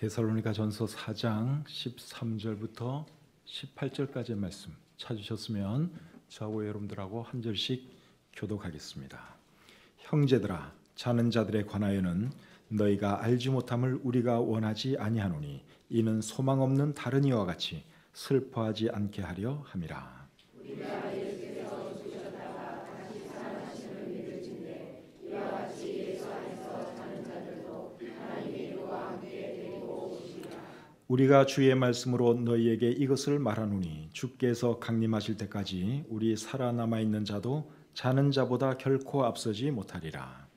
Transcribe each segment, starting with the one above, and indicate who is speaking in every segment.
Speaker 1: 데살로니가전서 4장 13절부터 18절까지의 말씀 찾으셨으면 저하고 여러분들하고 한 절씩 교독하겠습니다. 형제들아, 자는 자들에 관하여는 너희가 알지 못함을 우리가 원하지 아니하노니 이는 소망 없는 다른 이와 같이 슬퍼하지 않게 하려 함이라.
Speaker 2: 우리가 예수께서 죽으셨다가 다시 살아나심을 믿을진대 이와 같이 예수 안에서 자는 자들도 하나님의 이름과 함께 데리고 오시리라.
Speaker 1: 우리가 주의 말씀으로 너희에게 이것을 말하노니 주께서 강림하실 때까지 우리 살아남아 있는 자도 자는 자보다 결코 앞서지 못하리라.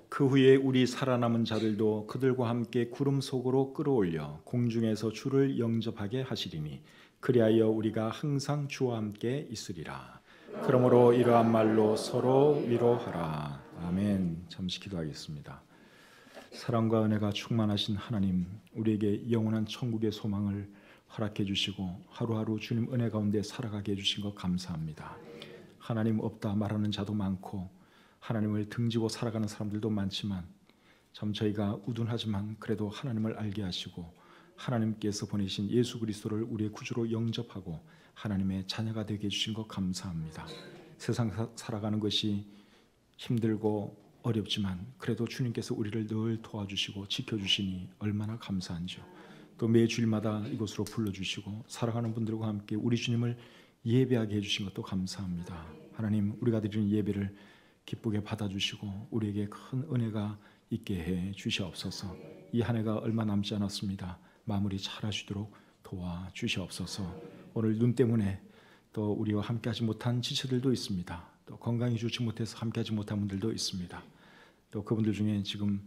Speaker 1: 그 후에 우리 살아남은 자들도 그들과 함께 구름 속으로 끌어올려 공중에서 주를 영접하게 하시리니 그리하여 우리가 항상 주와 함께 있으리라. 그러므로 이러한 말로 서로 위로하라. 아멘. 잠시 기도하겠습니다. 사랑과 은혜가 충만하신 하나님, 우리에게 영원한 천국의 소망을 허락해 주시고 하루하루 주님 은혜 가운데 살아가게 해주신 것 감사합니다. 하나님 없다 말하는 자도 많고 하나님을 등지고 살아가는 사람들도 많지만 참 저희가 우둔하지만 그래도 하나님을 알게 하시고 하나님께서 보내신 예수 그리스도를 우리의 구주로 영접하고 하나님의 자녀가 되게 해주신 것 감사합니다. 세상 살아가는 것이 힘들고 어렵지만 그래도 주님께서 우리를 늘 도와주시고 지켜주시니 얼마나 감사한지요. 또 매 주일마다 이곳으로 불러주시고 살아가는 분들과 함께 우리 주님을 예배하게 해주신 것도 감사합니다. 하나님, 우리가 드리는 예배를 기쁘게 받아주시고 우리에게 큰 은혜가 있게 해 주시옵소서. 이 한 해가 얼마 남지 않았습니다. 마무리 잘 하시도록 도와주시옵소서. 오늘 눈 때문에 또 우리와 함께하지 못한 지체들도 있습니다. 또 건강이 좋지 못해서 함께하지 못한 분들도 있습니다. 또 그분들 중에 지금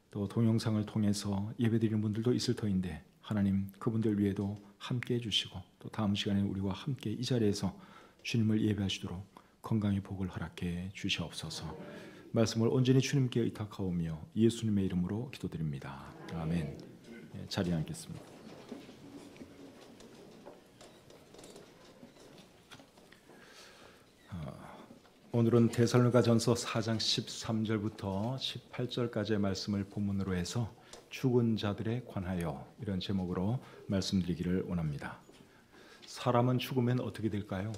Speaker 1: 또 동영상을 통해서 예배드리는 분들도 있을 터인데 하나님, 그분들 위에도 함께해 주시고 또 다음 시간에 우리와 함께 이 자리에서 주님을 예배하시도록 건강의 복을 허락해 주시옵소서. 말씀을 온전히 주님께 의탁하오며 예수님의 이름으로 기도드립니다. 아멘. 자리에 앉겠습니다. 오늘은 데살로니가전서 4장 13절부터 18절까지의 말씀을 본문으로 해서 죽은 자들에 관하여 이런 제목으로 말씀드리기를 원합니다. 사람은 죽으면 어떻게 될까요?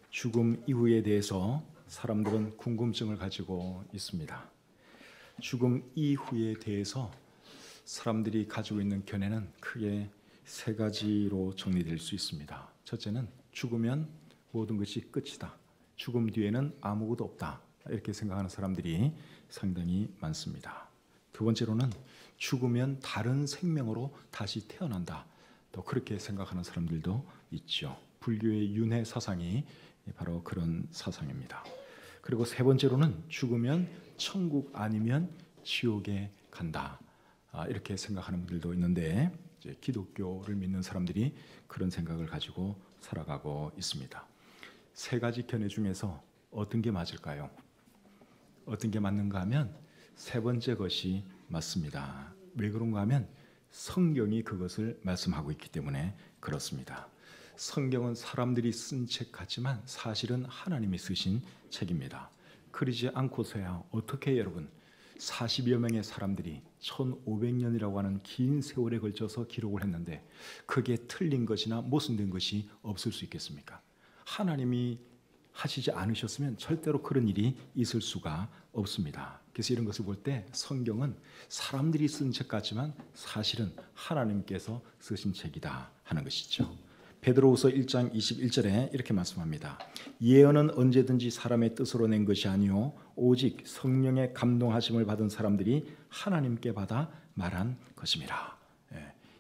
Speaker 1: 죽음 이후에 대해서 사람들은 궁금증을 가지고 있습니다. 죽음 이후에 대해서 사람들이 가지고 있는 견해는 크게 세 가지로 정리될 수 있습니다. 첫째는 죽으면 모든 것이 끝이다. 죽음 뒤에는 아무것도 없다. 이렇게 생각하는 사람들이 상당히 많습니다. 두 번째로는 죽으면 다른 생명으로 다시 태어난다. 또 그렇게 생각하는 사람들도 있죠. 불교의 윤회 사상이 바로 그런 사상입니다. 그리고 세 번째로는 죽으면 천국 아니면 지옥에 간다. 이렇게 생각하는 분들도 있는데 이제 기독교를 믿는 사람들이 그런 생각을 가지고 살아가고 있습니다. 세 가지 견해 중에서 어떤 게 맞을까요? 어떤 게 맞는가 하면 세 번째 것이 맞습니다. 왜 그런가 하면 성경이 그것을 말씀하고 있기 때문에 그렇습니다. 성경은 사람들이 쓴 책 같지만 사실은 하나님이 쓰신 책입니다. 그러지 않고서야 어떻게 여러분 40여 명의 사람들이 1500년이라고 하는 긴 세월에 걸쳐서 기록을 했는데 그게 틀린 것이나 모순된 것이 없을 수 있겠습니까? 하나님이 하시지 않으셨으면 절대로 그런 일이 있을 수가 없습니다. 그래서 이런 것을 볼 때 성경은 사람들이 쓴 책 같지만 사실은 하나님께서 쓰신 책이다 하는 것이죠. 베드로후서 1장 21절에 이렇게 말씀합니다. 예언은 언제든지 사람의 뜻으로 낸 것이 아니요 오직 성령의 감동하심을 받은 사람들이 하나님께 받아 말한 것임이라.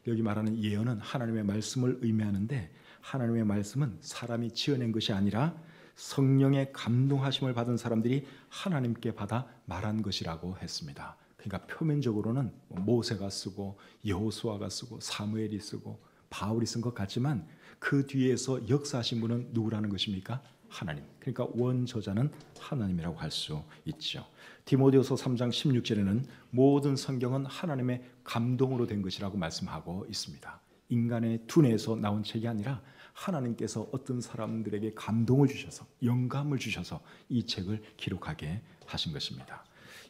Speaker 1: 여기 말하는 예언은 하나님의 말씀을 의미하는데 하나님의 말씀은 사람이 지어낸 것이 아니라 성령의 감동하심을 받은 사람들이 하나님께 받아 말한 것이라고 했습니다. 그러니까 표면적으로는 모세가 쓰고 여호수아가 쓰고 사무엘이 쓰고 바울이 쓴 것 같지만 그 뒤에서 역사하신 분은 누구라는 것입니까? 하나님. 그러니까 원저자는 하나님이라고 할 수 있죠. 디모데후서 3장 16절에는 모든 성경은 하나님의 감동으로 된 것이라고 말씀하고 있습니다. 인간의 두뇌에서 나온 책이 아니라 하나님께서 어떤 사람들에게 감동을 주셔서 영감을 주셔서 이 책을 기록하게 하신 것입니다.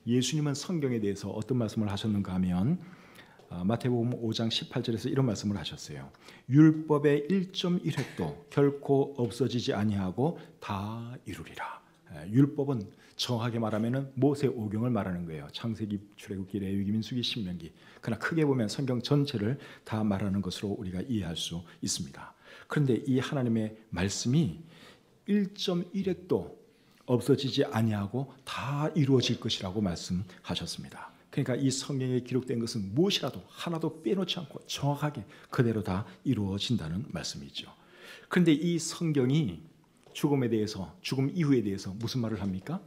Speaker 1: 예수님은 성경에 대해서 어떤 말씀을 하셨는가 하면 마태복음 5장 18절에서 이런 말씀을 하셨어요. 율법의 1.1획도 결코 없어지지 아니하고 다 이루리라. 율법은 정확하게 말하면 모세 오경을 말하는 거예요. 창세기, 출애굽기, 레위기, 민수기, 신명기. 그러나 크게 보면 성경 전체를 다 말하는 것으로 우리가 이해할 수 있습니다. 그런데 이 하나님의 말씀이 1.1획도 없어지지 아니하고 다 이루어질 것이라고 말씀하셨습니다. 그러니까 이 성경에 기록된 것은 무엇이라도 하나도 빼놓지 않고 정확하게 그대로 다 이루어진다는 말씀이죠. 그런데 이 성경이 죽음에 대해서, 죽음 이후에 대해서 무슨 말을 합니까?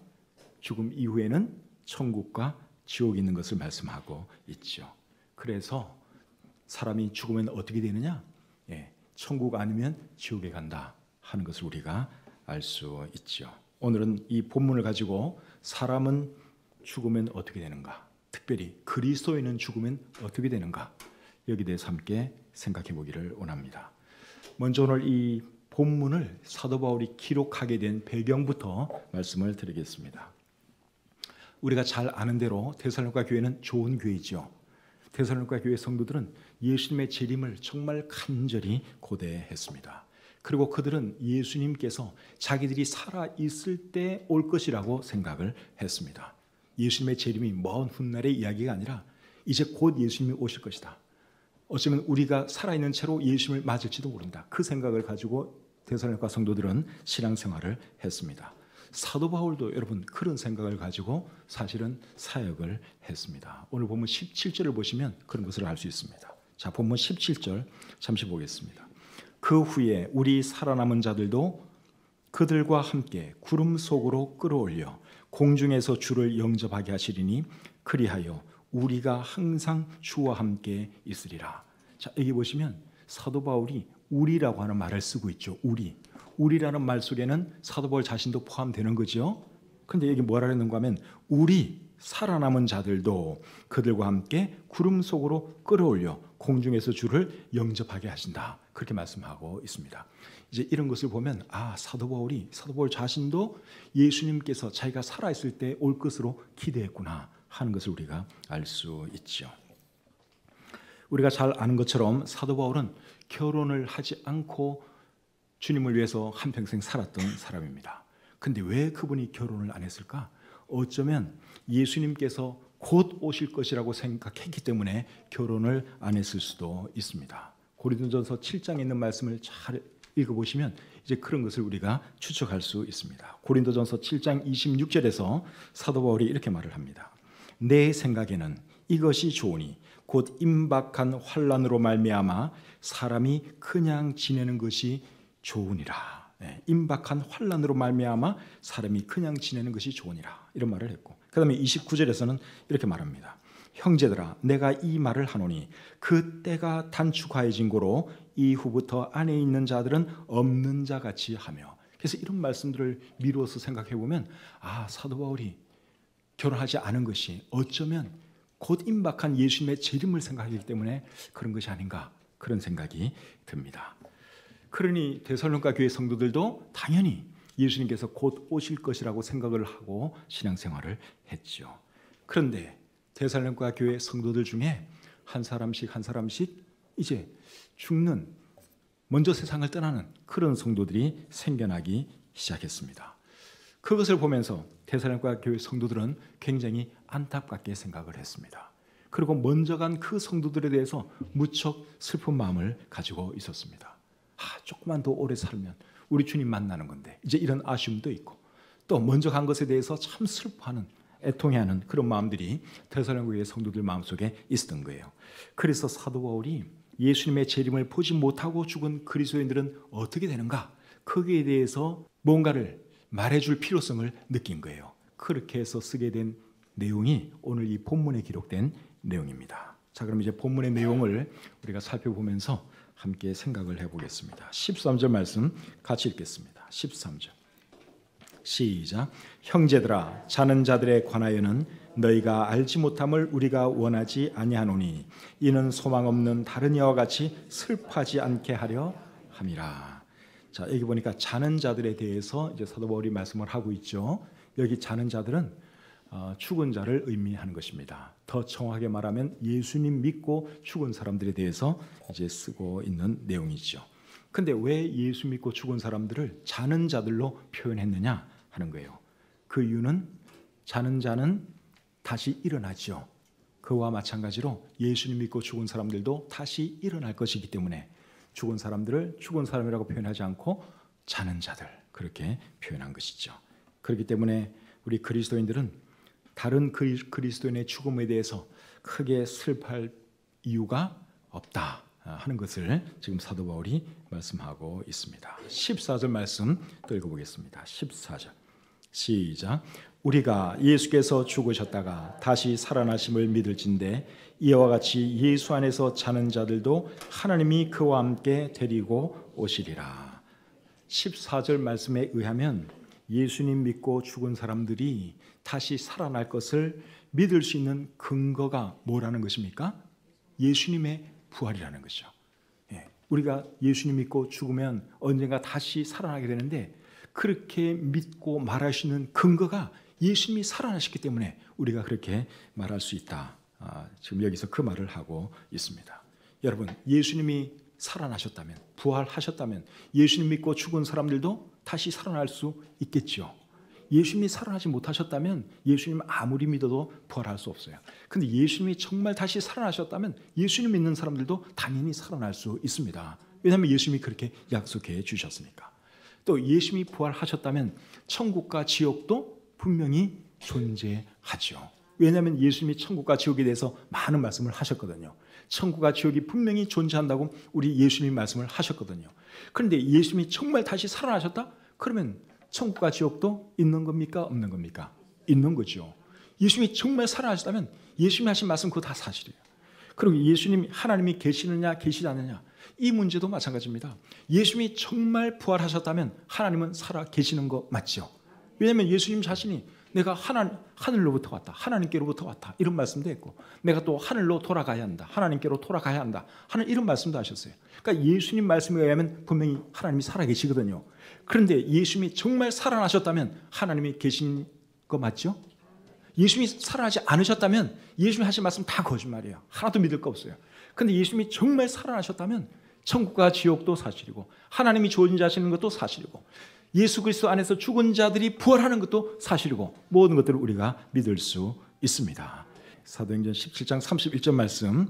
Speaker 1: 죽음 이후에는 천국과 지옥이 있는 것을 말씀하고 있죠. 그래서 사람이 죽으면 어떻게 되느냐? 천국 아니면 지옥에 간다 하는 것을 우리가 알 수 있죠. 오늘은 이 본문을 가지고 사람은 죽으면 어떻게 되는가, 특별히 그리스도인은 죽으면 어떻게 되는가, 여기에 대해서 함께 생각해 보기를 원합니다. 먼저 오늘 이 본문을 사도 바울이 기록하게 된 배경부터 말씀을 드리겠습니다. 우리가 잘 아는 대로 데살로니가 교회는 좋은 교회죠. 데살로니가 교회 성도들은 예수님의 재림을 정말 간절히 고대했습니다. 그리고 그들은 예수님께서 자기들이 살아 있을 때 올 것이라고 생각을 했습니다. 예수님의 재림이 먼 훗날의 이야기가 아니라 이제 곧 예수님이 오실 것이다. 어쩌면 우리가 살아있는 채로 예수님을 맞을지도 모른다. 그 생각을 가지고 데살로니가 성도들은 신앙생활을 했습니다. 사도 바울도 여러분 그런 생각을 가지고 사실은 사역을 했습니다. 오늘 본문 17절을 보시면 그런 것을 알 수 있습니다. 자, 본문 17절 잠시 보겠습니다. 그 후에 우리 살아남은 자들도 그들과 함께 구름 속으로 끌어올려 공중에서 주를 영접하게 하시리니 그리하여 우리가 항상 주와 함께 있으리라. 자, 여기 보시면 사도 바울이 우리라고 하는 말을 쓰고 있죠. 우리라는 말 속에는 사도 바울 자신도 포함되는 거죠. 그런데 여기 뭐라 했는가 하면 우리 살아남은 자들도 그들과 함께 구름 속으로 끌어올려 공중에서 주를 영접하게 하신다. 그렇게 말씀하고 있습니다. 이제 이런 것을 보면 사도 바울 자신도 예수님께서 자기가 살아있을 때 올 것으로 기대했구나 하는 것을 우리가 알 수 있죠. 우리가 잘 아는 것처럼 사도 바울은 결혼을 하지 않고 주님을 위해서 한평생 살았던 사람입니다. 근데 왜 그분이 결혼을 안 했을까? 어쩌면 예수님께서 곧 오실 것이라고 생각했기 때문에 결혼을 안 했을 수도 있습니다. 고린도전서 7장에 있는 말씀을 잘 읽어보시면 이제 그런 것을 우리가 추측할 수 있습니다. 고린도전서 7장 26절에서 사도 바울이 이렇게 말을 합니다. 내 생각에는 이것이 좋으니 곧 임박한 환난으로 말미암아 사람이 그냥 지내는 것이 좋으니라. 임박한 환난으로 말미암아 사람이 그냥 지내는 것이 좋으니라. 이런 말을 했고, 그 다음에 29절에서는 이렇게 말합니다. 형제들아, 내가 이 말을 하노니 그 때가 단축하여진 고로 이후부터 안에 있는 자들은 없는 자 같이 하며. 그래서 이런 말씀들을 미루어서 생각해 보면 사도 바울이 결혼하지 않은 것이 어쩌면 곧 임박한 예수님의 재림을 생각하기 때문에 그런 것이 아닌가, 그런 생각이 듭니다. 그러니 데살로니가 교회 성도들도 당연히 예수님께서 곧 오실 것이라고 생각을 하고 신앙생활을 했죠. 그런데 데살로니가 교회 성도들 중에 한 사람씩 이제 죽는, 먼저 세상을 떠나는 그런 성도들이 생겨나기 시작했습니다. 그것을 보면서 데살로니가 교회 성도들은 굉장히 안타깝게 생각을 했습니다. 그리고 먼저 간 그 성도들에 대해서 무척 슬픈 마음을 가지고 있었습니다. 조금만 더 오래 살면 우리 주님 만나는 건데, 이제 이런 아쉬움도 있고, 또 먼저 간 것에 대해서 참 슬퍼하는, 애통해하는 그런 마음들이 데살로니가 교회 성도들 마음속에 있었던 거예요. 그래서 사도 바울이 예수님의 재림을 보지 못하고 죽은 그리스도인들은 어떻게 되는가, 거기에 대해서 뭔가를 말해줄 필요성을 느낀 거예요. 그렇게 해서 쓰게 된 내용이 오늘 이 본문에 기록된 내용입니다. 자, 그럼 이제 본문의 내용을 우리가 살펴보면서 함께 생각을 해보겠습니다. 13절 말씀 같이 읽겠습니다. 13절 시작. 형제들아, 자는 자들에 관하여는 너희가 알지 못함을 우리가 원하지 아니하노니 이는 소망 없는 다른 이와 같이 슬퍼하지 않게 하려 함이라. 자, 여기 보니까 자는 자들에 대해서 이제 사도 바울이 말씀을 하고 있죠. 여기 자는 자들은 죽은 자를 의미하는 것입니다. 더 정확하게 말하면 예수님 믿고 죽은 사람들에 대해서 이제 쓰고 있는 내용이죠. 근데 왜 예수 믿고 죽은 사람들을 자는 자들로 표현했느냐 하는 거예요. 그 이유는 자는 자는 다시 일어나죠. 그와 마찬가지로 예수님 믿고 죽은 사람들도 다시 일어날 것이기 때문에 죽은 사람들을 죽은 사람이라고 표현하지 않고 자는 자들 그렇게 표현한 것이죠. 그렇기 때문에 우리 그리스도인들은 다른 그리스도인의 죽음에 대해서 크게 슬퍼할 이유가 없다 하는 것을 지금 사도 바울이 말씀하고 있습니다. 14절 말씀 또 읽어보겠습니다. 14절 시작. 우리가 예수께서 죽으셨다가 다시 살아나심을 믿을진대 이와 같이 예수 안에서 자는 자들도 하나님이 그와 함께 데리고 오시리라. 14절 말씀에 의하면 예수님 믿고 죽은 사람들이 다시 살아날 것을 믿을 수 있는 근거가 뭐라는 것입니까? 예수님의 부활이라는 것이죠. 우리가 예수님 믿고 죽으면 언젠가 다시 살아나게 되는데 그렇게 믿고 말할 수 있는 근거가 예수님이 살아나셨기 때문에 우리가 그렇게 말할 수 있다. 지금 여기서 그 말을 하고 있습니다. 여러분, 예수님이 살아나셨다면, 부활하셨다면 예수님 믿고 죽은 사람들도 다시 살아날 수 있겠죠. 예수님이 살아나지 못하셨다면 예수님 아무리 믿어도 부활할 수 없어요. 근데 예수님이 정말 다시 살아나셨다면 예수님 믿는 사람들도 당연히 살아날 수 있습니다. 왜냐하면 예수님이 그렇게 약속해 주셨으니까. 또 예수님이 부활하셨다면 천국과 지옥도 분명히 존재하죠. 왜냐하면 예수님이 천국과 지옥에 대해서 많은 말씀을 하셨거든요. 천국과 지옥이 분명히 존재한다고 우리 예수님이 말씀을 하셨거든요. 그런데 예수님이 정말 다시 살아나셨다? 그러면 천국과 지옥도 있는 겁니까? 없는 겁니까? 있는 거죠. 예수님이 정말 살아나셨다면 예수님이 하신 말씀 그거 다 사실이에요. 그리고 예수님이 하나님이 계시느냐 계시지 않느냐 이 문제도 마찬가지입니다. 예수님이 정말 부활하셨다면 하나님은 살아 계시는 거 맞죠? 왜냐하면 예수님 자신이 내가 하늘로부터 왔다. 하나님께로부터 왔다. 이런 말씀도 했고 내가 또 하늘로 돌아가야 한다. 하나님께로 돌아가야 한다. 하는 이런 말씀도 하셨어요. 그러니까 예수님 말씀에 의하면 분명히 하나님이 살아계시거든요. 그런데 예수님이 정말 살아나셨다면 하나님이 계신 거 맞죠? 예수님이 살아나지 않으셨다면 예수님이 하신 말씀 다 거짓말이에요. 하나도 믿을 거 없어요. 그런데 예수님이 정말 살아나셨다면 천국과 지옥도 사실이고 하나님이 존재하시는 것도 사실이고 예수 그리스도 안에서 죽은 자들이 부활하는 것도 사실이고 모든 것들을 우리가 믿을 수 있습니다. 사도행전 17장 31절 말씀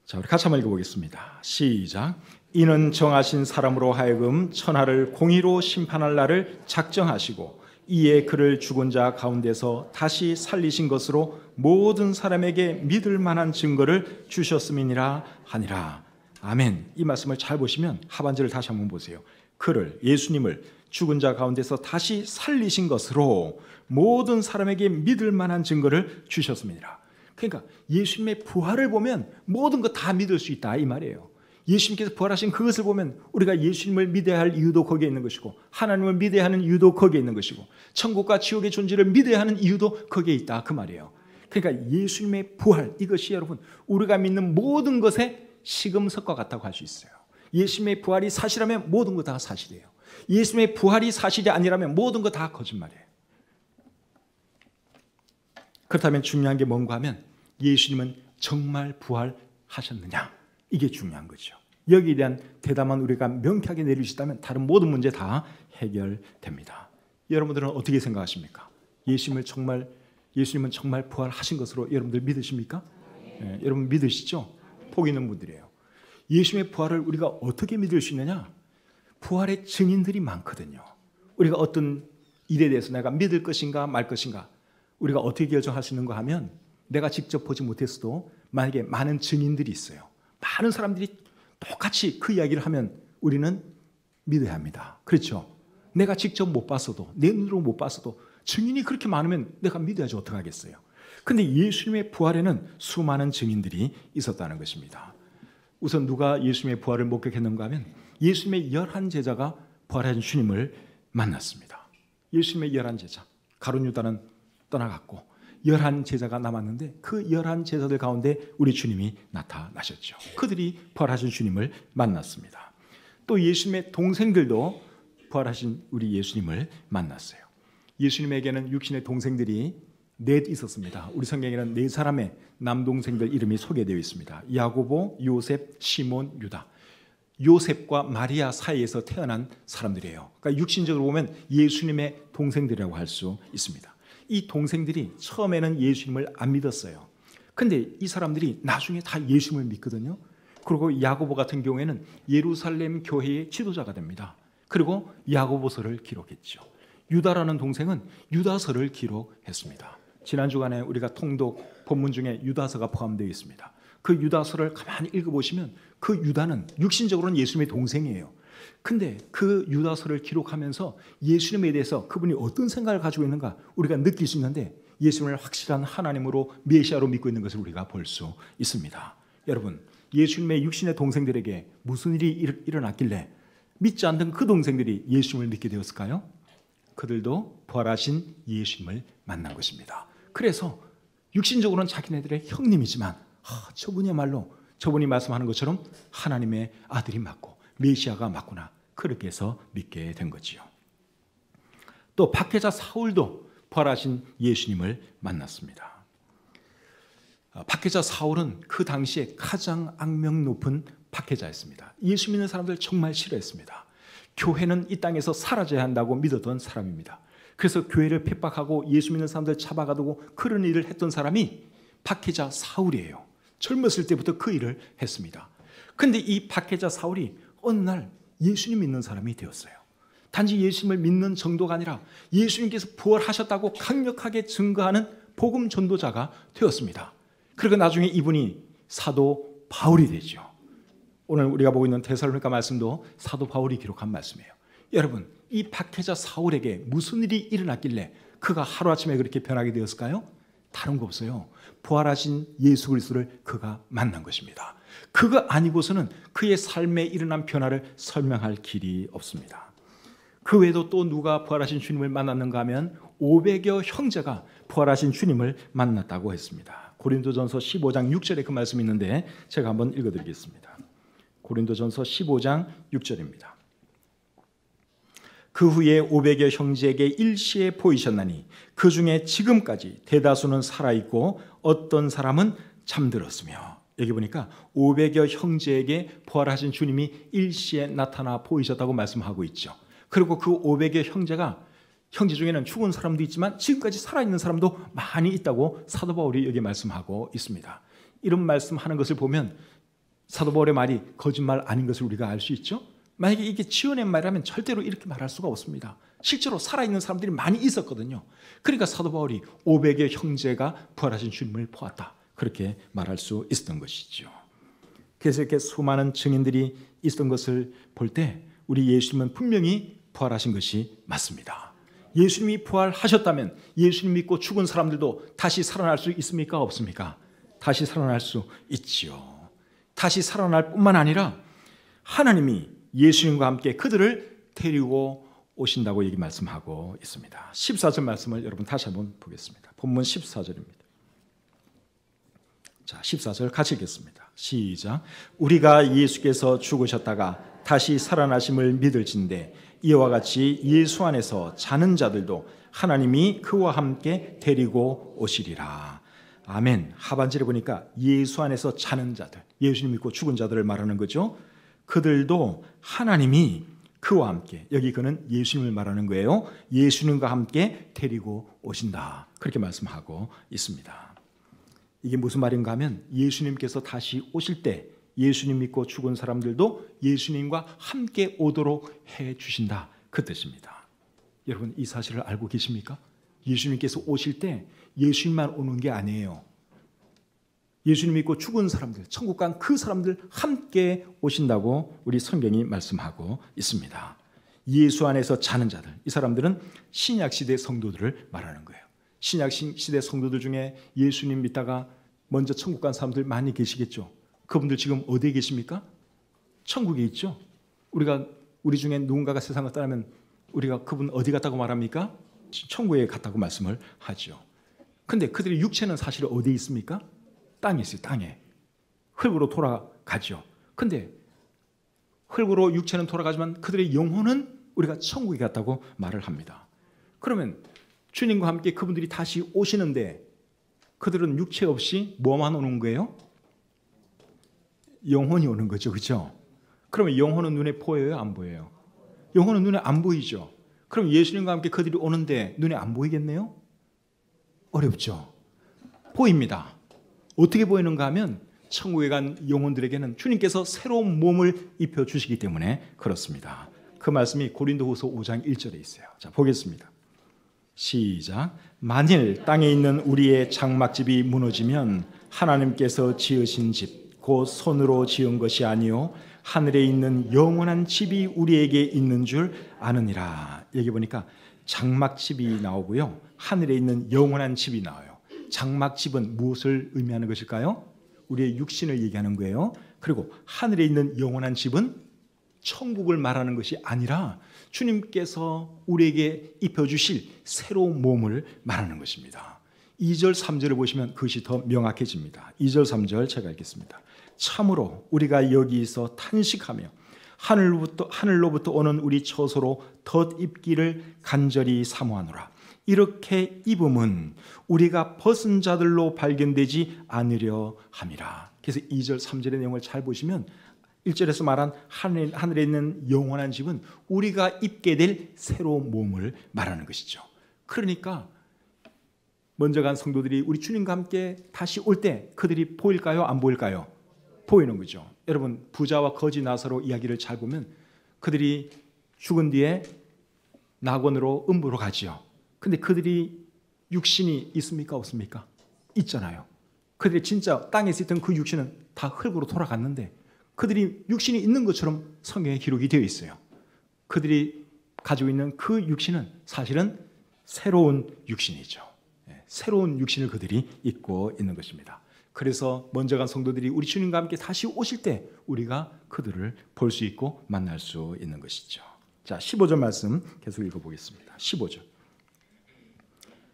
Speaker 1: 자, 우리 같이 한번 읽어보겠습니다. 시작. 이는 정하신 사람으로 하여금 천하를 공의로 심판할 날을 작정하시고 이에 그를 죽은 자 가운데서 다시 살리신 것으로 모든 사람에게 믿을 만한 증거를 주셨음이니라 하니라. 아멘. 이 말씀을 잘 보시면 하반절을 다시 한번 보세요. 그를 예수님을 죽은 자 가운데서 다시 살리신 것으로 모든 사람에게 믿을 만한 증거를 주셨습니다. 그러니까 예수님의 부활을 보면 모든 것 다 믿을 수 있다 이 말이에요. 예수님께서 부활하신 그것을 보면 우리가 예수님을 믿어야 할 이유도 거기에 있는 것이고 하나님을 믿어야 하는 이유도 거기에 있는 것이고 천국과 지옥의 존재를 믿어야 하는 이유도 거기에 있다 그 말이에요. 그러니까 예수님의 부활 이것이 여러분 우리가 믿는 모든 것의 시금석과 같다고 할 수 있어요. 예수님의 부활이 사실이라면 모든 것 다 사실이에요. 예수님의 부활이 사실이 아니라면 모든 것 다 거짓말이에요. 그렇다면 중요한 게 뭔가 하면 예수님은 정말 부활하셨느냐 이게 중요한 거죠. 여기에 대한 대답만 우리가 명쾌하게 내릴 수 있다면 다른 모든 문제 다 해결됩니다. 여러분들은 어떻게 생각하십니까? 예수님은 정말 부활하신 것으로 여러분들 믿으십니까? 네, 여러분 믿으시죠? 복 있는 분들이에요. 예수님의 부활을 우리가 어떻게 믿을 수 있느냐? 부활의 증인들이 많거든요. 우리가 어떤 일에 대해서 내가 믿을 것인가 말 것인가 우리가 어떻게 결정할 수 있는가 하면 내가 직접 보지 못했어도 만약에 많은 증인들이 있어요. 많은 사람들이 똑같이 그 이야기를 하면 우리는 믿어야 합니다. 그렇죠? 내가 직접 못 봤어도 내 눈으로 못 봤어도 증인이 그렇게 많으면 내가 믿어야지 어떻게 하겠어요. 그런데 예수님의 부활에는 수많은 증인들이 있었다는 것입니다. 우선 누가 예수님의 부활을 목격했는가 하면 예수님의 11제자가 부활하신 주님을 만났습니다. 예수님의 11제자 가룟 유다는 떠나갔고 11제자가 남았는데 그 11제자들 가운데 우리 주님이 나타나셨죠. 그들이 부활하신 주님을 만났습니다. 또 예수님의 동생들도 부활하신 우리 예수님을 만났어요. 예수님에게는 육신의 동생들이 넷 있었습니다. 우리 성경에는 네 사람의 남동생들 이름이 소개되어 있습니다. 야고보, 요셉, 시몬, 유다. 요셉과 마리아 사이에서 태어난 사람들이에요. 그러니까 육신적으로 보면 예수님의 동생들이라고 할 수 있습니다. 이 동생들이 처음에는 예수님을 안 믿었어요. 근데 이 사람들이 나중에 다 예수님을 믿거든요. 그리고 야고보 같은 경우에는 예루살렘 교회의 지도자가 됩니다. 그리고 야고보서를 기록했죠. 유다라는 동생은 유다서를 기록했습니다. 지난 주간에 우리가 통독 본문 중에 유다서가 포함되어 있습니다. 그 유다서를 가만히 읽어보시면 그 유다는 육신적으로는 예수님의 동생이에요. 근데 그 유다서를 기록하면서 예수님에 대해서 그분이 어떤 생각을 가지고 있는가 우리가 느낄 수 있는데 예수님을 확실한 하나님으로 메시아로 믿고 있는 것을 우리가 볼 수 있습니다. 여러분, 예수님의 육신의 동생들에게 무슨 일이 일어났길래 믿지 않던 그 동생들이 예수님을 믿게 되었을까요? 그들도 부활하신 예수님을 만난 것입니다. 그래서 육신적으로는 자기네들의 형님이지만 저분이야말로 저분이 말씀하는 것처럼 하나님의 아들이 맞고 메시아가 맞구나, 그렇게 해서 믿게 된 거지요. 또 박해자 사울도 부활하신 예수님을 만났습니다. 박해자 사울은 그 당시에 가장 악명 높은 박해자였습니다. 예수 믿는 사람들 정말 싫어했습니다. 교회는 이 땅에서 사라져야 한다고 믿었던 사람입니다. 그래서 교회를 핍박하고 예수 믿는 사람들 잡아가두고 그런 일을 했던 사람이 박해자 사울이에요. 젊었을 때부터 그 일을 했습니다. 그런데 이 박해자 사울이 어느 날 예수님 믿는 사람이 되었어요. 단지 예수님을 믿는 정도가 아니라 예수님께서 부활하셨다고 강력하게 증거하는 복음 전도자가 되었습니다. 그리고 나중에 이분이 사도 바울이 되죠. 오늘 우리가 보고 있는 데살로니가 말씀도 사도 바울이 기록한 말씀이에요. 여러분, 이 박해자 사울에게 무슨 일이 일어났길래 그가 하루아침에 그렇게 변하게 되었을까요? 다른 거 없어요. 부활하신 예수 그리스도를 그가 만난 것입니다. 그거 아니고서는 그의 삶에 일어난 변화를 설명할 길이 없습니다. 그 외에도 또 누가 부활하신 주님을 만났는가 하면 500여 형제가 부활하신 주님을 만났다고 했습니다. 고린도전서 15장 6절에 그 말씀이 있는데 제가 한번 읽어드리겠습니다. 고린도전서 15장 6절입니다. 그 후에 500여 형제에게 일시에 보이셨나니 그 중에 지금까지 대다수는 살아있고 어떤 사람은 잠들었으며, 여기 보니까 500여 형제에게 부활하신 주님이 일시에 나타나 보이셨다고 말씀하고 있죠. 그리고 그 500여 형제 중에는 죽은 사람도 있지만 지금까지 살아있는 사람도 많이 있다고 사도 바울이 여기 말씀하고 있습니다. 이런 말씀하는 것을 보면 사도 바울의 말이 거짓말 아닌 것을 우리가 알 수 있죠. 만약에 이게 지어낸 말이라면 절대로 이렇게 말할 수가 없습니다. 실제로 살아있는 사람들이 많이 있었거든요. 그러니까 사도 바울이 500의 형제가 부활하신 주님을 보았다, 그렇게 말할 수 있었던 것이죠. 그래서 이렇게 수많은 증인들이 있었던 것을 볼 때 우리 예수님은 분명히 부활하신 것이 맞습니다. 예수님이 부활하셨다면 예수님 믿고 죽은 사람들도 다시 살아날 수 있습니까? 없습니까? 다시 살아날 수 있지요. 다시 살아날 뿐만 아니라 하나님이 예수님과 함께 그들을 데리고 오신다고 여기 말씀하고 있습니다. 14절 말씀을 여러분 다시 한번 보겠습니다. 본문 14절입니다. 자, 14절 같이 읽겠습니다. 시작. 우리가 예수께서 죽으셨다가 다시 살아나심을 믿을진대 이와 같이 예수 안에서 자는 자들도 하나님이 그와 함께 데리고 오시리라. 아멘. 하반절에 보니까 예수 안에서 자는 자들, 예수님 믿고 죽은 자들을 말하는 거죠. 그들도 하나님이 그와 함께, 여기 그는 예수님을 말하는 거예요. 예수님과 함께 데리고 오신다, 그렇게 말씀하고 있습니다. 이게 무슨 말인가 하면 예수님께서 다시 오실 때 예수님 믿고 죽은 사람들도 예수님과 함께 오도록 해 주신다, 그 뜻입니다. 여러분, 이 사실을 알고 계십니까? 예수님께서 오실 때 예수님만 오는 게 아니에요. 예수님 믿고 죽은 사람들, 천국 간 그 사람들 함께 오신다고 우리 성경이 말씀하고 있습니다. 예수 안에서 자는 자들, 이 사람들은 신약 시대 성도들을 말하는 거예요. 신약 시대 성도들 중에 예수님 믿다가 먼저 천국 간 사람들 많이 계시겠죠. 그분들 지금 어디에 계십니까? 천국에 있죠. 우리 중에 누군가가 세상을 떠나면 우리가 그분 어디 갔다고 말합니까? 천국에 갔다고 말씀을 하죠. 근데 그들의 육체는 사실 어디에 있습니까? 땅에 있어요. 땅에. 흙으로 돌아가죠. 근데 흙으로 육체는 돌아가지만 그들의 영혼은 우리가 천국에 갔다고 말을 합니다. 그러면 주님과 함께 그분들이 다시 오시는데 그들은 육체 없이 뭐만 오는 거예요? 영혼이 오는 거죠. 그렇죠? 그러면 영혼은 눈에 보여요? 안 보여요? 영혼은 눈에 안 보이죠. 그럼 예수님과 함께 그들이 오는데 눈에 안 보이겠네요? 어렵죠. 보입니다. 어떻게 보이는가 하면 천국에 간 영혼들에게는 주님께서 새로운 몸을 입혀주시기 때문에 그렇습니다. 그 말씀이 고린도후서 5장 1절에 있어요. 자, 보겠습니다. 시작. 만일 땅에 있는 우리의 장막집이 무너지면 하나님께서 지으신 집, 곧 손으로 지은 것이 아니요 하늘에 있는 영원한 집이 우리에게 있는 줄 아느니라. 여기 보니까 장막집이 나오고요, 하늘에 있는 영원한 집이 나와요. 장막집은 무엇을 의미하는 것일까요? 우리의 육신을 얘기하는 거예요. 그리고 하늘에 있는 영원한 집은 천국을 말하는 것이 아니라 주님께서 우리에게 입혀주실 새로운 몸을 말하는 것입니다. 2절 3절을 보시면 그것이 더 명확해집니다. 2절 3절 제가 읽겠습니다. 참으로 우리가 여기서 탄식하며 하늘로부터 오는 우리 처소로 덧입기를 간절히 사모하노라. 이렇게 입음은 우리가 벗은 자들로 발견되지 않으려 함이라. 그래서 2절 3절의 내용을 잘 보시면 1절에서 말한 하늘에 있는 영원한 집은 우리가 입게 될 새로운 몸을 말하는 것이죠. 그러니까 먼저 간 성도들이 우리 주님과 함께 다시 올 때 그들이 보일까요? 안 보일까요? 보이는 거죠. 여러분, 부자와 거지 나사로 이야기를 잘 보면 그들이 죽은 뒤에 낙원으로 음부로 가지요. 근데 그들이 육신이 있습니까? 없습니까? 있잖아요. 그들이 진짜 땅에 있던 그 육신은 다 흙으로 돌아갔는데 그들이 육신이 있는 것처럼 성경에 기록이 되어 있어요. 그들이 가지고 있는 그 육신은 사실은 새로운 육신이죠. 새로운 육신을 그들이 입고 있는 것입니다. 그래서 먼저 간 성도들이 우리 주님과 함께 다시 오실 때 우리가 그들을 볼 수 있고 만날 수 있는 것이죠. 자, 15절 말씀 계속 읽어보겠습니다. 15절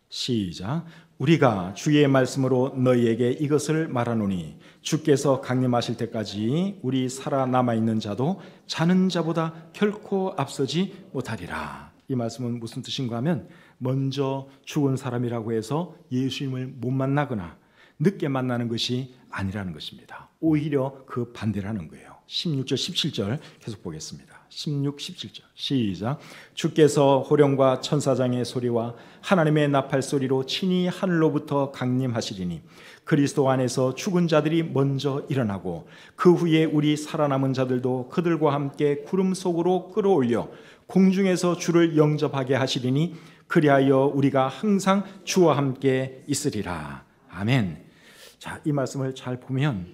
Speaker 1: 시작. 우리가 주의 말씀으로 너희에게 이것을 말하노니 주께서 강림하실 때까지 우리 살아남아 있는 자도 자는 자보다 결코 앞서지 못하리라. 이 말씀은 무슨 뜻인가 하면 먼저 죽은 사람이라고 해서 예수님을 못 만나거나 늦게 만나는 것이 아니라는 것입니다. 오히려 그 반대라는 거예요. 16절 17절 계속 보겠습니다. 16, 17절 시작. 주께서 호령과 천사장의 소리와 하나님의 나팔 소리로 친히 하늘로부터 강림하시리니 그리스도 안에서 죽은 자들이 먼저 일어나고 그 후에 우리 살아남은 자들도 그들과 함께 구름 속으로 끌어올려 공중에서 주를 영접하게 하시리니 그리하여 우리가 항상 주와 함께 있으리라. 아멘. 자, 이 말씀을 잘 보면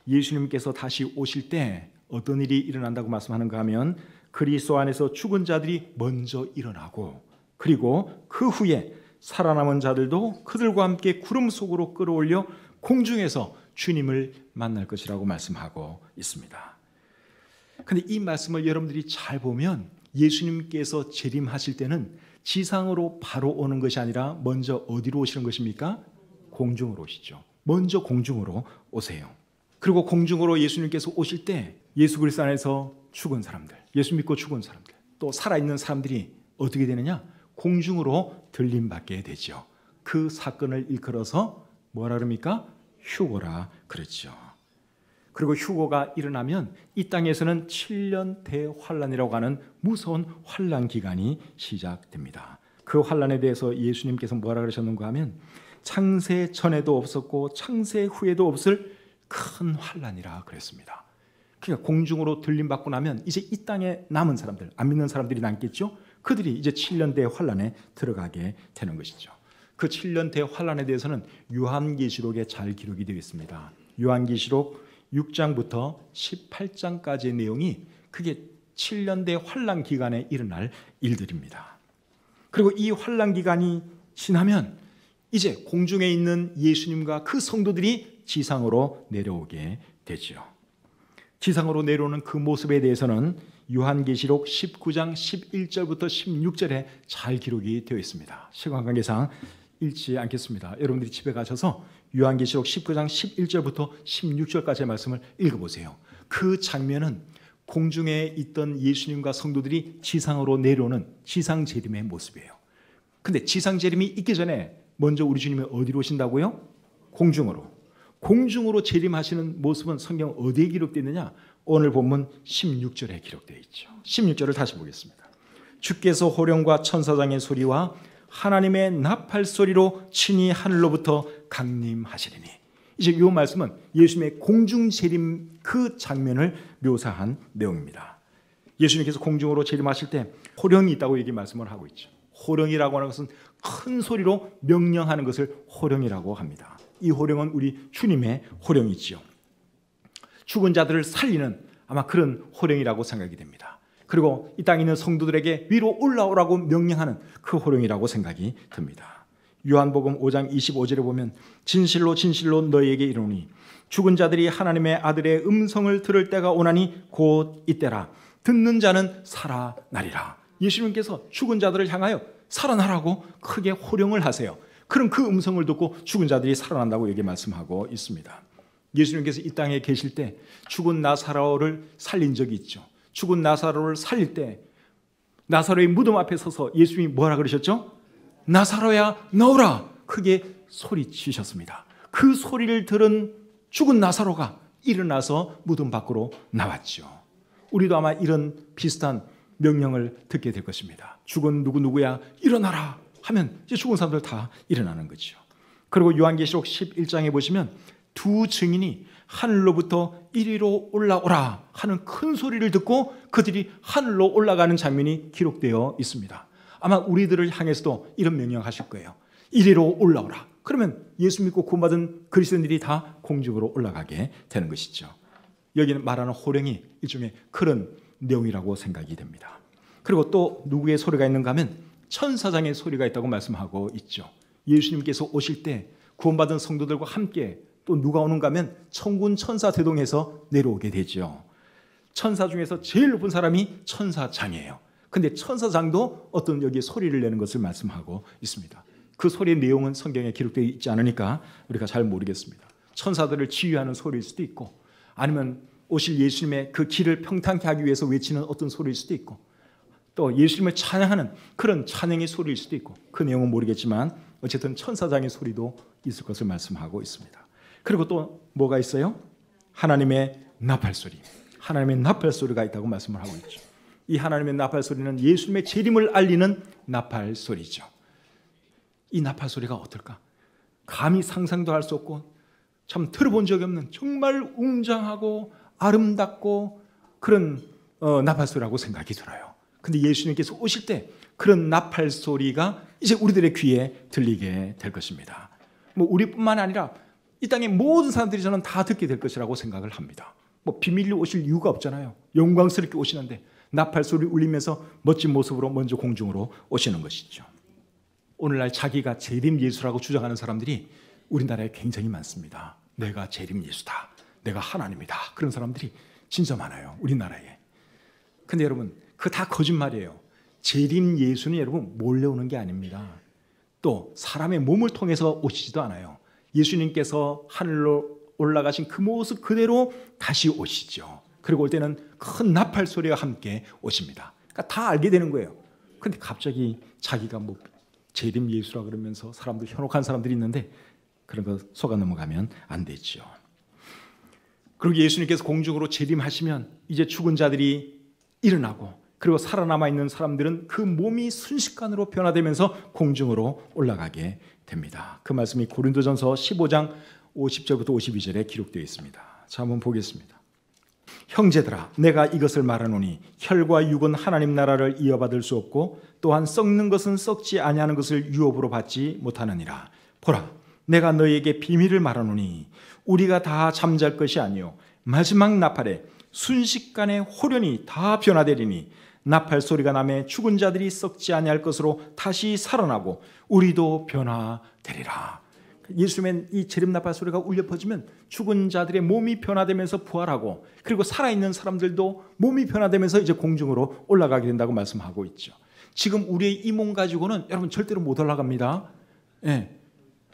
Speaker 1: 예수님께서 다시 오실 때 어떤 일이 일어난다고 말씀하는가 하면 그리스도 안에서 죽은 자들이 먼저 일어나고 그리고 그 후에 살아남은 자들도 그들과 함께 구름 속으로 끌어올려 공중에서 주님을 만날 것이라고 말씀하고 있습니다. 그런데 이 말씀을 여러분들이 잘 보면 예수님께서 재림하실 때는 지상으로 바로 오는 것이 아니라 먼저 어디로 오시는 것입니까? 공중으로 오시죠. 먼저 공중으로 오세요. 그리고 공중으로 예수님께서 오실 때 예수 그리스도 안에서 죽은 사람들, 예수 믿고 죽은 사람들, 또 살아있는 사람들이 어떻게 되느냐? 공중으로 들림받게 되죠. 그 사건을 일컬어서 뭐라 그럽니까? 휴거라 그랬죠. 그리고 휴거가 일어나면 이 땅에서는 7년 대환란이라고 하는 무서운 환란 기간이 시작됩니다. 그 환란에 대해서 예수님께서 뭐라 그러셨는가 하면 창세 전에도 없었고 창세 후에도 없을 큰 환란이라 그랬습니다. 그러니까 공중으로 들림받고 나면 이제 이 땅에 남은 사람들, 안 믿는 사람들이 남겠죠. 그들이 이제 7년 대환란에 들어가게 되는 것이죠. 그 7년 대환란에 대해서는 요한계시록에 잘 기록이 되어 있습니다. 요한계시록 6장부터 18장까지의 내용이 그게 7년 대환란 기간에 일어날 일들입니다. 그리고 이 환란 기간이 지나면 이제 공중에 있는 예수님과 그 성도들이 지상으로 내려오게 되죠. 지상으로 내려오는 그 모습에 대해서는 요한계시록 19장 11절부터 16절에 잘 기록이 되어 있습니다. 시간 관계상 읽지 않겠습니다. 여러분들이 집에 가셔서 요한계시록 19장 11절부터 16절까지의 말씀을 읽어보세요. 그 장면은 공중에 있던 예수님과 성도들이 지상으로 내려오는 지상 재림의 모습이에요. 근데 지상 재림이 있기 전에 먼저 우리 주님이 어디로 오신다고요? 공중으로. 공중으로 재림하시는 모습은 성경 어디에 기록되어 있느냐? 오늘 본문 16절에 기록되어 있죠. 16절을 다시 보겠습니다. 주께서 호령과 천사장의 소리와 하나님의 나팔 소리로 친히 하늘로부터 강림하시리니. 이제 이 말씀은 예수님의 공중 재림 그 장면을 묘사한 내용입니다. 예수님께서 공중으로 재림하실 때 호령이 있다고 얘기 말씀을 하고 있죠. 호령이라고 하는 것은 큰 소리로 명령하는 것을 호령이라고 합니다. 이 호령은 우리 주님의 호령이지요. 죽은 자들을 살리는 아마 그런 호령이라고 생각이 됩니다. 그리고 이 땅에 있는 성도들에게 위로 올라오라고 명령하는 그 호령이라고 생각이 듭니다. 요한복음 5장 25절에 보면 진실로 진실로 너희에게 이르노니 죽은 자들이 하나님의 아들의 음성을 들을 때가 오나니 곧 이때라. 듣는 자는 살아나리라. 예수님께서 죽은 자들을 향하여 살아나라고 크게 호령을 하세요. 그럼 그 음성을 듣고 죽은 자들이 살아난다고 여기 말씀하고 있습니다. 예수님께서 이 땅에 계실 때 죽은 나사로를 살린 적이 있죠. 죽은 나사로를 살릴 때 나사로의 무덤 앞에 서서 예수님이 뭐라 그러셨죠? 나사로야 나오라 크게 소리치셨습니다. 그 소리를 들은 죽은 나사로가 일어나서 무덤 밖으로 나왔죠. 우리도 아마 이런 비슷한 명령을 듣게 될 것입니다. 죽은 누구누구야 일어나라 하면 이제 죽은 사람들 다 일어나는 거죠. 그리고 요한계시록 11장에 보시면 두 증인이 하늘로부터 이리로 올라오라 하는 큰 소리를 듣고 그들이 하늘로 올라가는 장면이 기록되어 있습니다. 아마 우리들을 향해서도 이런 명령하실 거예요. 이리로 올라오라. 그러면 예수 믿고 구원받은 그리스도인들이 다 공중으로 올라가게 되는 것이죠. 여기는 말하는 호령이 일종의 그런 내용이라고 생각이 됩니다. 그리고 또 누구의 소리가 있는가 하면 천사장의 소리가 있다고 말씀하고 있죠. 예수님께서 오실 때 구원받은 성도들과 함께 또 누가 오는가 하면 천군 천사 대동해서 내려오게 되죠. 천사 중에서 제일 높은 사람이 천사장이에요. 근데 천사장도 어떤 여기에 소리를 내는 것을 말씀하고 있습니다. 그 소리의 내용은 성경에 기록되어 있지 않으니까 우리가 잘 모르겠습니다. 천사들을 치유하는 소리일 수도 있고 아니면 오실 예수님의 그 길을 평탄케 하기 위해서 외치는 어떤 소리일 수도 있고 또 예수님을 찬양하는 그런 찬양의 소리일 수도 있고 그 내용은 모르겠지만 어쨌든 천사장의 소리도 있을 것을 말씀하고 있습니다. 그리고 또 뭐가 있어요? 하나님의 나팔 소리. 하나님의 나팔 소리가 있다고 말씀을 하고 있죠. 이 하나님의 나팔 소리는 예수님의 재림을 알리는 나팔 소리죠. 이 나팔 소리가 어떨까? 감히 상상도 할 수 없고 참 들어본 적이 없는 정말 웅장하고 아름답고 그런 나팔 소리라고 생각이 들어요. 근데 예수님께서 오실 때 그런 나팔 소리가 이제 우리들의 귀에 들리게 될 것입니다. 뭐 우리뿐만 아니라 이 땅의 모든 사람들이 저는 다 듣게 될 것이라고 생각을 합니다. 뭐 비밀로 오실 이유가 없잖아요. 영광스럽게 오시는데 나팔 소리 울리면서 멋진 모습으로 먼저 공중으로 오시는 것이죠. 오늘날 자기가 재림 예수라고 주장하는 사람들이 우리나라에 굉장히 많습니다. 내가 재림 예수다. 내가 하나님이다. 그런 사람들이 진짜 많아요. 우리나라에. 근데 여러분 그거 다 거짓말이에요. 재림 예수는 여러분 몰래 오는 게 아닙니다. 또 사람의 몸을 통해서 오시지도 않아요. 예수님께서 하늘로 올라가신 그 모습 그대로 다시 오시죠. 그리고 올 때는 큰 나팔 소리와 함께 오십니다. 그러니까 다 알게 되는 거예요. 근데 갑자기 자기가 뭐 재림 예수라 그러면서 사람들 현혹한 사람들이 있는데 그런 거 속아 넘어가면 안 되죠. 그리고 예수님께서 공중으로 재림하시면 이제 죽은 자들이 일어나고 그리고 살아남아 있는 사람들은 그 몸이 순식간으로 변화되면서 공중으로 올라가게 됩니다. 그 말씀이 고린도전서 15장 50절부터 52절에 기록되어 있습니다. 자, 한번 보겠습니다. 형제들아 내가 이것을 말하노니 혈과 육은 하나님 나라를 이어받을 수 없고 또한 썩는 것은 썩지 아니하는 것을 유업으로 받지 못하느니라. 보라 내가 너희에게 비밀을 말하노니 우리가 다 잠잘 것이 아니요 마지막 나팔에 순식간에 호련히 다 변화되리니 나팔 소리가 나매 죽은 자들이 썩지 아니할 것으로 다시 살아나고 우리도 변화되리라. 예수님의 이 재림 나팔 소리가 울려 퍼지면 죽은 자들의 몸이 변화되면서 부활하고 그리고 살아있는 사람들도 몸이 변화되면서 이제 공중으로 올라가게 된다고 말씀하고 있죠. 지금 우리의 이 몸 가지고는 여러분 절대로 못 올라갑니다. 예,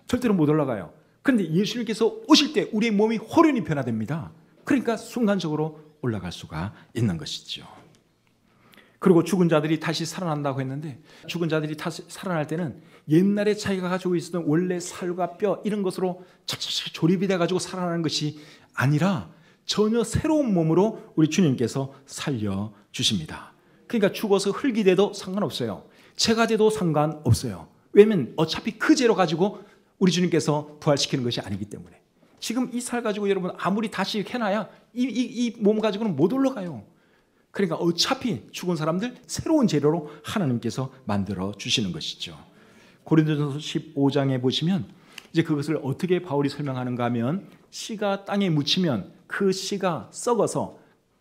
Speaker 1: 절대로 못 올라가요. 그런데 예수님께서 오실 때 우리의 몸이 호련히 변화됩니다. 그러니까 순간적으로 올라갈 수가 있는 것이죠. 그리고 죽은 자들이 다시 살아난다고 했는데, 죽은 자들이 다시 살아날 때는 옛날에 자기가 가지고 있었던 원래 살과 뼈 이런 것으로 착착착 조립이 돼가지고 살아나는 것이 아니라 전혀 새로운 몸으로 우리 주님께서 살려주십니다. 그러니까 죽어서 흙이 돼도 상관없어요. 재가 돼도 상관없어요. 왜냐하면 어차피 그 재로 가지고 우리 주님께서 부활시키는 것이 아니기 때문에. 지금 이 살 가지고 여러분 아무리 다시 이렇게 해놔야 이 몸 가지고는 못 올라가요. 그러니까 어차피 죽은 사람들 새로운 재료로 하나님께서 만들어 주시는 것이죠. 고린도전서 15장에 보시면 이제 그것을 어떻게 바울이 설명하는가 하면, 씨가 땅에 묻히면 그 씨가 썩어서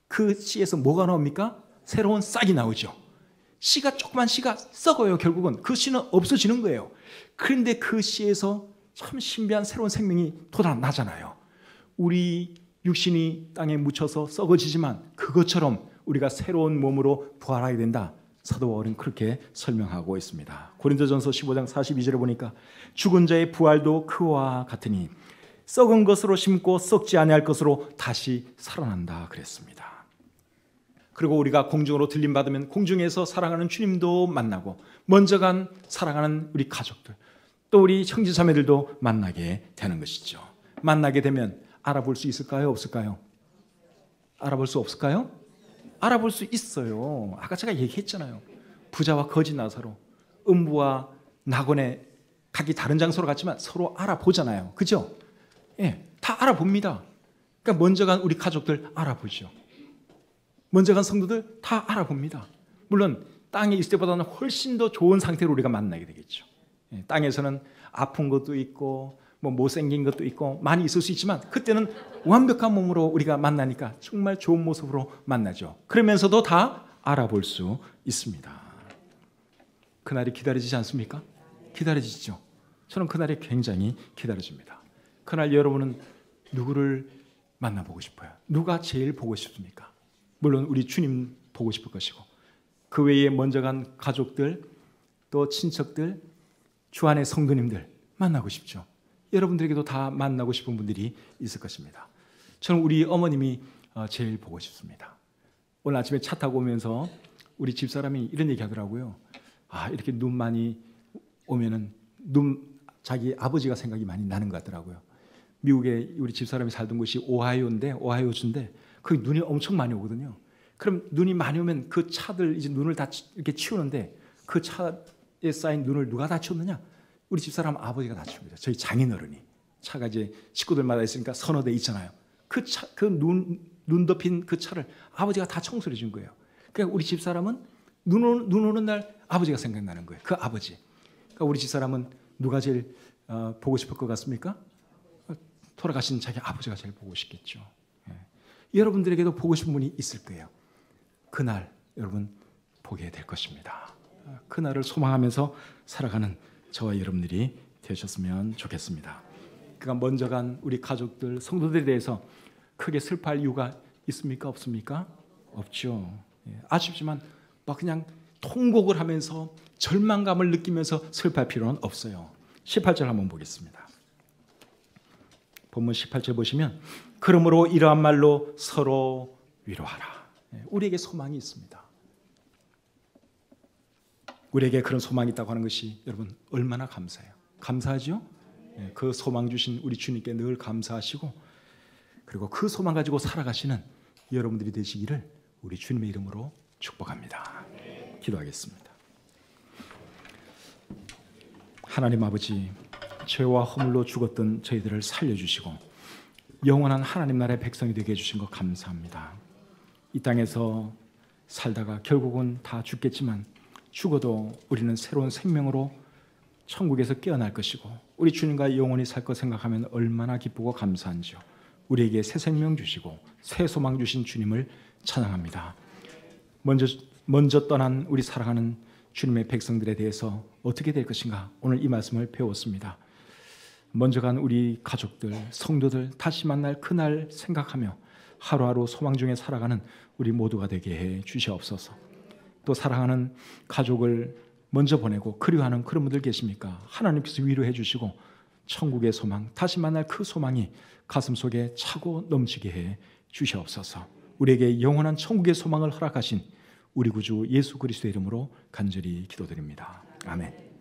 Speaker 1: 그 씨에서 뭐가 나옵니까? 새로운 싹이 나오죠. 조그만 씨가 썩어요. 결국은 그 씨는 없어지는 거예요. 그런데 그 씨에서 참 신비한 새로운 생명이 돋아나잖아요. 우리 육신이 땅에 묻혀서 썩어지지만 그것처럼 우리가 새로운 몸으로 부활하게 된다. 사도 바울은 그렇게 설명하고 있습니다. 고린도전서 15장 42절에 보니까 죽은 자의 부활도 그와 같으니 썩은 것으로 심고 썩지 아니할 것으로 다시 살아난다 그랬습니다. 그리고 우리가 공중으로 들림받으면 공중에서 사랑하는 주님도 만나고, 먼저 간 사랑하는 우리 가족들, 또 우리 형제자매들도 만나게 되는 것이죠. 만나게 되면 알아볼 수 있을까요? 없을까요? 알아볼 수 없을까요? 알아볼 수 있어요. 아까 제가 얘기했잖아요. 부자와 거지 나사로, 음부와 낙원에 각기 다른 장소로 갔지만 서로 알아보잖아요. 그죠? 예, 다 알아봅니다. 그러니까 먼저 간 우리 가족들 알아보죠. 먼저 간 성도들 다 알아봅니다. 물론 땅에 있을 때보다는 훨씬 더 좋은 상태로 우리가 만나게 되겠죠. 예, 땅에서는 아픈 것도 있고 못생긴 것도 있고 많이 있을 수 있지만, 그때는 완벽한 몸으로 우리가 만나니까 정말 좋은 모습으로 만나죠. 그러면서도 다 알아볼 수 있습니다. 그날이 기다려지지 않습니까? 기다려지죠. 저는 그날이 굉장히 기다려집니다. 그날 여러분은 누구를 만나보고 싶어요? 누가 제일 보고 싶습니까? 물론 우리 주님 보고 싶을 것이고, 그 외에 먼저 간 가족들, 또 친척들, 주 안의 성도님들 만나고 싶죠. 여러분들에게도 다 만나고 싶은 분들이 있을 것입니다. 저는 우리 어머님이 제일 보고 싶습니다. 오늘 아침에 차 타고 오면서 우리 집사람이 이런 얘기 하더라고요. 이렇게 눈 많이 오면은 자기 아버지가 생각이 많이 나는 것 같더라고요. 미국에 우리 집사람이 살던 곳이 오하이오주인데 거기 눈이 엄청 많이 오거든요. 그럼 눈이 많이 오면 그 차들 이제 눈을 다 이렇게 치우는데, 그 차에 쌓인 눈을 누가 다 치웠느냐? 우리 집사람 아버지가 다 치웁니다. 저희 장인어른이. 차가 이제 식구들마다 있으니까 서너 대 있잖아요. 그 차, 눈 덮인 그 차를 아버지가 다 청소해 준 거예요. 그러니까 우리 집사람은 눈 오는 날 아버지가 생각나는 거예요. 그 아버지. 그러니까 우리 집사람은 누가 제일 보고 싶을 것 같습니까? 돌아가신 자기 아버지가 제일 보고 싶겠죠. 예. 여러분들에게도 보고 싶은 분이 있을 거예요. 그날 여러분 보게 될 것입니다. 그날을 소망하면서 살아가는 저와 여러분들이 되셨으면 좋겠습니다. 그러니까 먼저 간 우리 가족들, 성도들에 대해서 크게 슬퍼할 이유가 있습니까? 없습니까? 없죠. 아쉽지만 그냥 통곡을 하면서 절망감을 느끼면서 슬퍼할 필요는 없어요. 18절 한번 보겠습니다. 본문 18절 보시면, 그러므로 이러한 말로 서로 위로하라. 우리에게 소망이 있습니다. 우리에게 그런 소망이 있다고 하는 것이 여러분 얼마나 감사해요. 감사하죠? 그 소망 주신 우리 주님께 늘 감사하시고, 그리고 그 소망 가지고 살아가시는 여러분들이 되시기를 우리 주님의 이름으로 축복합니다. 기도하겠습니다. 하나님 아버지, 죄와 허물로 죽었던 저희들을 살려주시고 영원한 하나님 나라의 백성이 되게 해주신 것 감사합니다. 이 땅에서 살다가 결국은 다 죽겠지만, 죽어도 우리는 새로운 생명으로 천국에서 깨어날 것이고 우리 주님과 영원히 살 것 생각하면 얼마나 기쁘고 감사한지요. 우리에게 새 생명 주시고 새 소망 주신 주님을 찬양합니다. 먼저 떠난 우리 사랑하는 주님의 백성들에 대해서 어떻게 될 것인가, 오늘 이 말씀을 배웠습니다. 먼저 간 우리 가족들, 성도들 다시 만날 그날 생각하며 하루하루 소망 중에 살아가는 우리 모두가 되게 해 주시옵소서. 또 사랑하는 가족을 먼저 보내고 그리워하는 그런 분들 계십니까? 하나님께서 위로해 주시고 천국의 소망, 다시 만날 그 소망이 가슴속에 차고 넘치게 해 주시옵소서. 우리에게 영원한 천국의 소망을 허락하신 우리 구주 예수 그리스도의 이름으로 간절히 기도드립니다. 아멘.